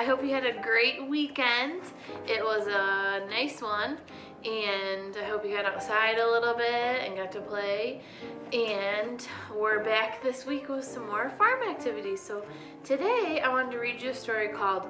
hope you had a great weekend. It was a nice one, and I hope you got outside a little bit and got to play. And we're back this week with some more farm activities. So today I wanted to read you a story called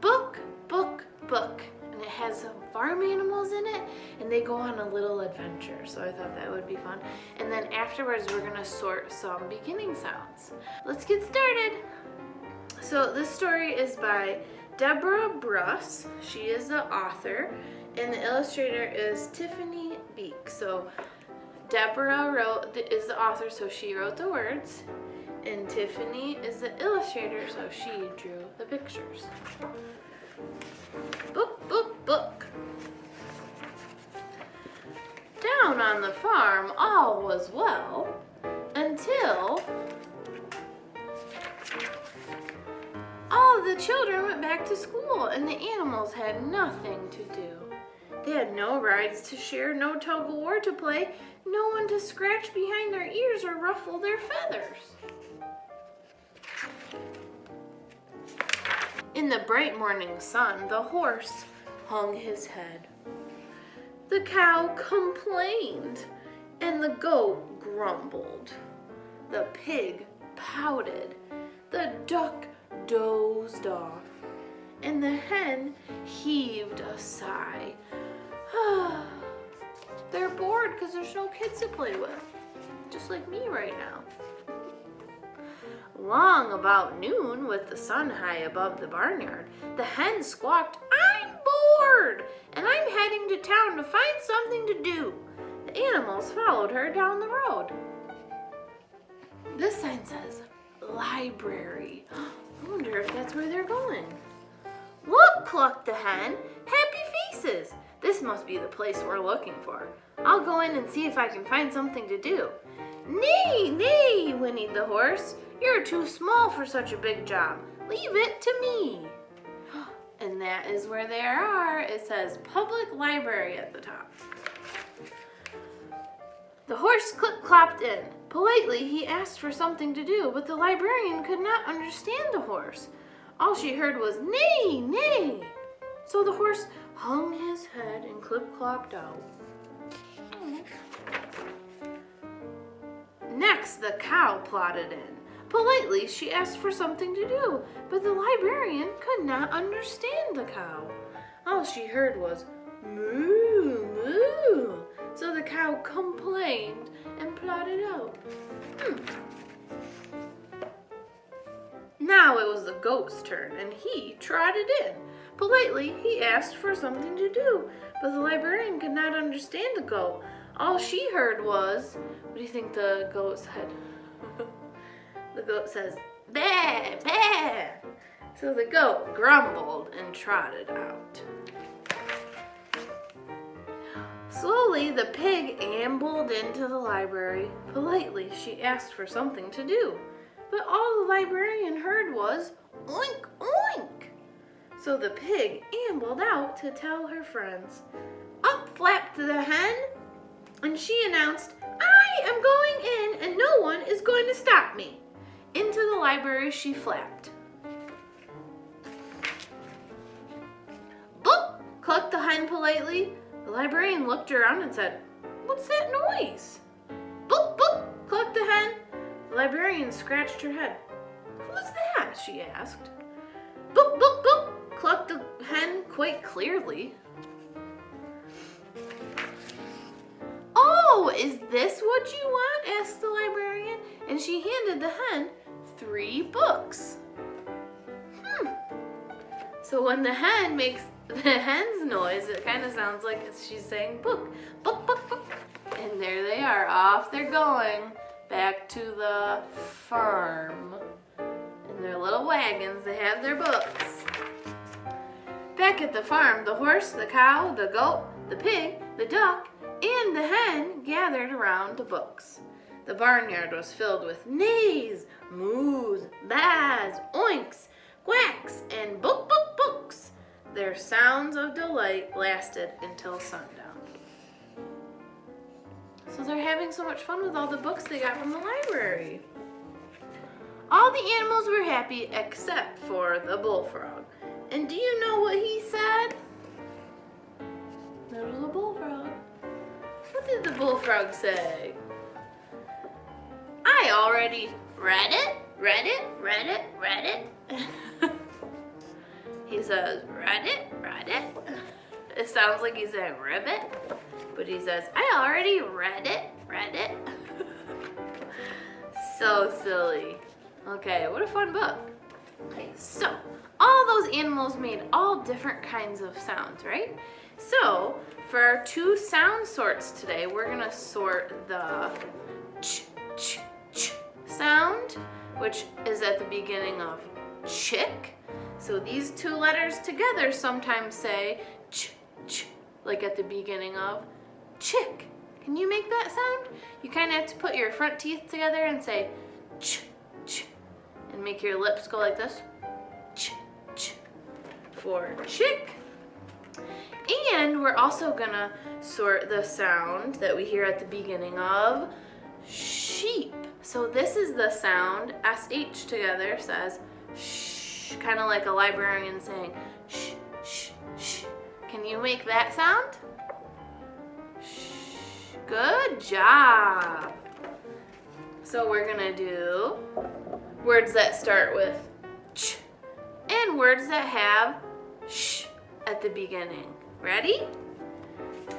Book, Book, Book. And it has some farm animals in it, and they go on a little adventure. So I thought that would be fun. And then afterwards we're gonna sort some beginning sounds. Let's get started. So this story is by Deborah Bruss. She is the author, and the illustrator is Tiffany Beek. So Deborah is the author, so she wrote the words, and Tiffany is the illustrator, so she drew the pictures. Book, book, book. Down on the farm all was well until all the children went back to school and the animals had nothing to do. They had no rides to share, no tug of war to play, no one to scratch behind their ears or ruffle their feathers. In the bright morning sun, the horse hung his head. The cow complained, and the goat grumbled. The pig pouted, the duck dozed off, and the hen heaved a sigh. They're bored because there's no kids to play with, just like me right now. Long about noon, with the sun high above the barnyard, the hen squawked, "I'm bored, and I'm heading to town to find something to do." The animals followed her down the road. This sign says, "Library." I wonder if that's where they're going. "Look," clucked the hen, "happy faces. This must be the place we're looking for. I'll go in and see if I can find something to do." "Nay, nay," whinnied the horse. "You're too small for such a big job. Leave it to me." And that is where they are. It says Public Library at the top. The horse clip-clopped in. Politely, he asked for something to do, but the librarian could not understand the horse. All she heard was, "Nay, nay." So the horse hung his head and clip-clopped out. Next, the cow plodded in. Politely, she asked for something to do, but the librarian could not understand the cow. All she heard was, "Moo, moo." So the cow complained and plodded out. Now it was the goat's turn, and he trotted in. Politely, he asked for something to do, but the librarian could not understand the goat. All she heard was, what do you think the goat said? The goat says, "Bah, bah." So the goat grumbled and trotted out. Slowly, the pig ambled into the library. Politely, she asked for something to do, but all the librarian heard was, "Oink, oink." So the pig ambled out to tell her friends. Up flapped the hen, and she announced, "I am going in, and no one is going to stop me." Into the library she flapped. "Book," clucked the hen politely. The librarian looked around and said, "What's that noise?" "Book, book," clucked the hen. The librarian scratched her head. "Who's that?" she asked. "Book, book, book," clucked the hen quite clearly. "Oh, is this what you want?" asked the librarian, and she handed the hen 3 books. So when the hen makes the hen's noise, it kind of sounds like she's saying book, book, book, book. And there they are, off they're going back to the farm. In their little wagons, they have their books. Back at the farm, the horse, the cow, the goat, the pig, the duck, and the hen gathered around the books. The barnyard was filled with neighs, moos, bahs, oinks, quacks, and book, book, books. Their sounds of delight lasted until sundown. So they're having so much fun with all the books they got from the library. All the animals were happy except for the bullfrog. And do you know what he said? There was a bullfrog. What did the bullfrog say? I already read it. He says, read it. It sounds like he's saying ribbit, but he says, I already read it. So silly. Okay, what a fun book. Okay, so all those animals made all different kinds of sounds, right? So for our 2 sound sorts today, we're gonna sort the ch, ch, ch sound, which is at the beginning of chick. So these 2 letters together sometimes say ch, ch, like at the beginning of chick. Can you make that sound? You kind of have to put your front teeth together and say ch, ch, and make your lips go like this. Ch, ch, for chick. And we're also gonna sort the sound that we hear at the beginning of sheep. So this is the sound, SH together says shh, kind of like a librarian saying shh, shh, shh. Can you make that sound? Shh. Good job. So we're gonna do words that start with ch and words that have sh at the beginning. Ready?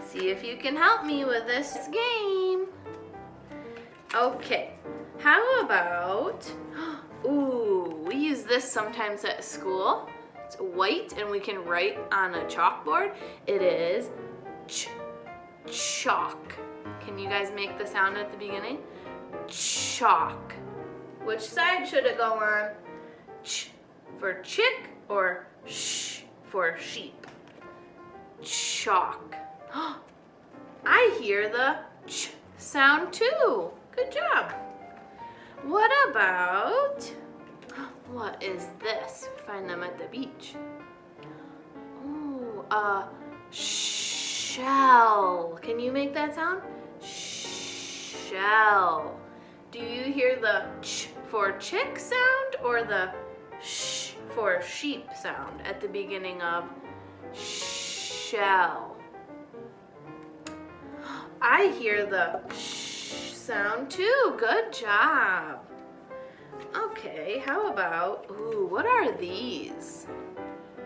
See if you can help me with this game. Okay, how about, ooh, we use this sometimes at school. It's white and we can write on a chalkboard. It is chalk. Can you guys make the sound at the beginning? Chalk. Which side should it go on? Ch for chick or sh for sheep? Chalk. I hear the ch sound too. Good job. What about, what is this? Find them at the beach. Ooh, a shell. Can you make that sound? Shell. Do you hear the ch for chick sound or the sh for sheep sound at the beginning of shell? I hear the sh sound too. Good job. Okay, how about, ooh, what are these?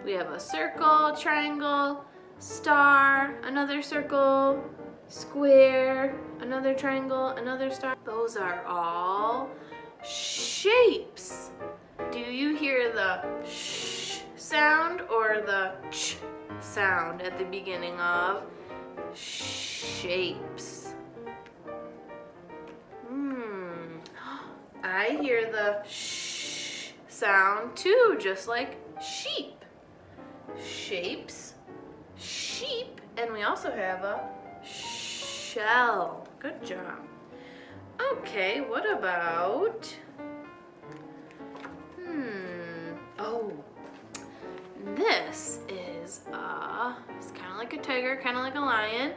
We have a circle, triangle, star, another circle, square, another triangle, another star. Those are all shapes. Do you hear the sh sound or the ch sound at the beginning of shapes? I hear the sh sound too, just like sheep. Shapes, sheep, and we also have a shell. Good job. Okay, what about, oh, this is it's kind of like a tiger, kind of like a lion.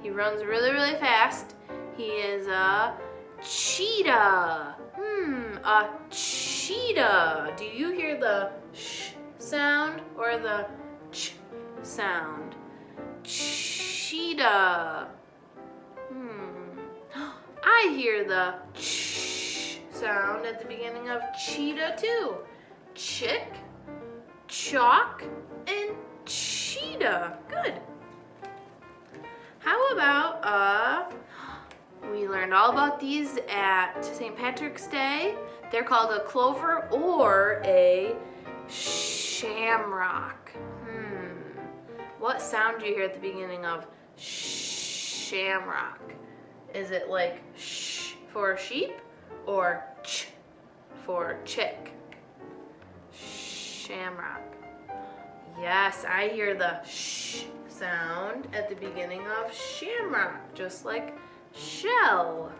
He runs really, really fast. He is a cheetah. A cheetah. Do you hear the sh sound or the ch sound? Cheetah. I hear the ch sound at the beginning of cheetah too. Chick, chalk, and cheetah. Good. How about we learned all about these at St. Patrick's Day. They're called a clover or a shamrock. What sound do you hear at the beginning of shamrock? Is it like sh for sheep or ch for chick? Shamrock. Yes, I hear the sh sound at the beginning of shamrock, just like shell.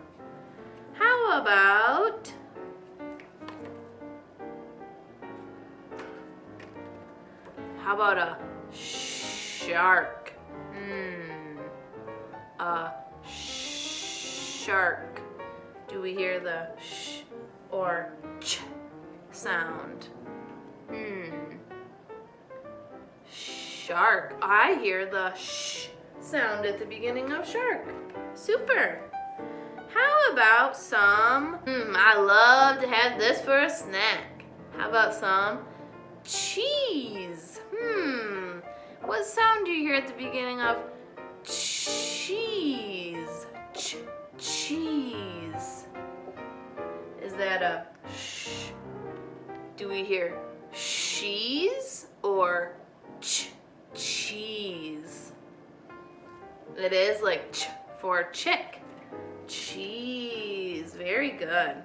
How about a shark? A shark. Do we hear the sh or ch sound? Shark. I hear the sh sound at the beginning of shark. Super. How about some, I love to have this for a snack. How about some cheese? What sound do you hear at the beginning of cheese? Cheese. Is that a sh? Do we hear cheese or cheese? It is like ch for chick. Cheese. Very good.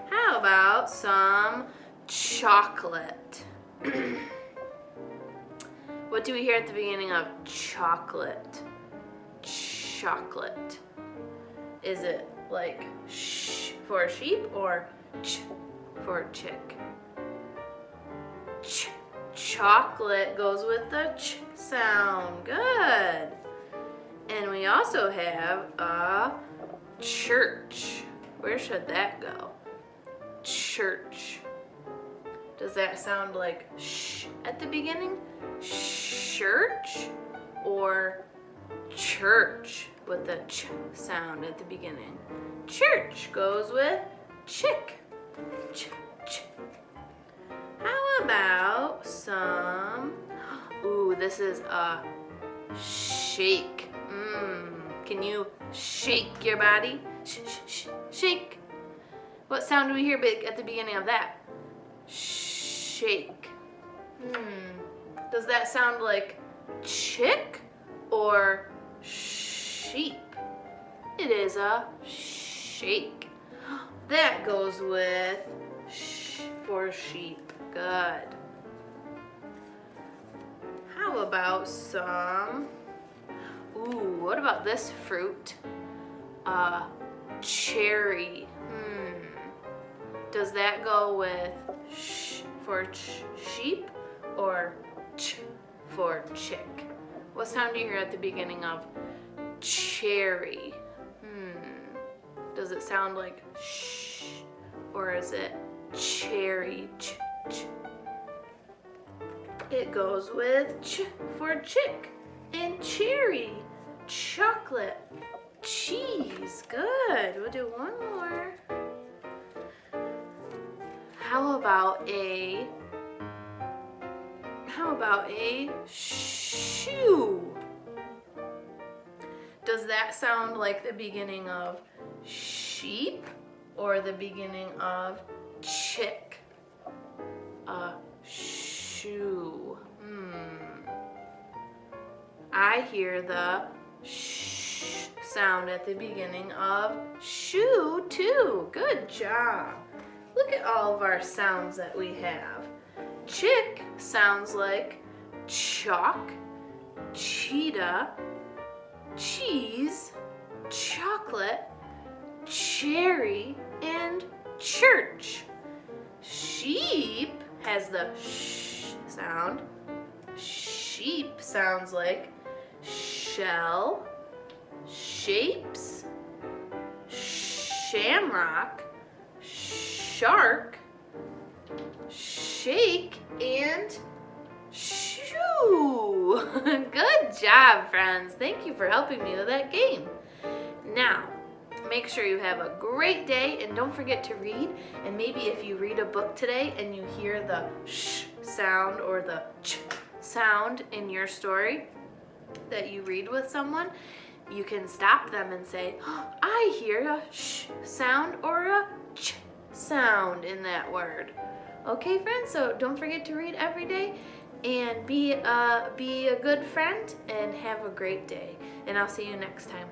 How about some chocolate? What do we hear at the beginning of chocolate? Chocolate. Is it like sh for sheep or ch for chick? Chocolate goes with the ch sound. Good. And we also have a church. Where should that go? Church. Does that sound like sh at the beginning? Church or church with the ch sound at the beginning? Church goes with chick. Ch. How about some, this is a shake. Can you shake your body? Shake. What sound do we hear at the beginning of that? Shake. Does that sound like chick or sheep? It is a shake. That goes with sh for sheep. Good. How about some, what about this fruit? Cherry. Does that go with sh for sheep or ch for chick? What sound do you hear at the beginning of cherry? Does it sound like sh or is it cherry? Ch. It goes with ch for chick and cherry. Chocolate. Cheese. Good. We'll do one more. How about a shoe? Does that sound like the beginning of sheep or the beginning of chick? A shoe. I hear the sh sound at the beginning of shoe too. Good job. Look at all of our sounds that we have. Chick sounds like chalk, cheetah, cheese, chocolate, cherry, and church. Sheep has the sh sound. Sheep sounds like shell, shapes, shamrock, shark, shake, and shoe. Good job, friends. Thank you for helping me with that game. Now, make sure you have a great day and don't forget to read. And maybe if you read a book today and you hear the sh sound or the ch sound in your story that you read with someone, you can stop them and say, I hear a sh sound or a ch sound in that word. Okay, friends, so don't forget to read every day and be a good friend and have a great day. And I'll see you next time.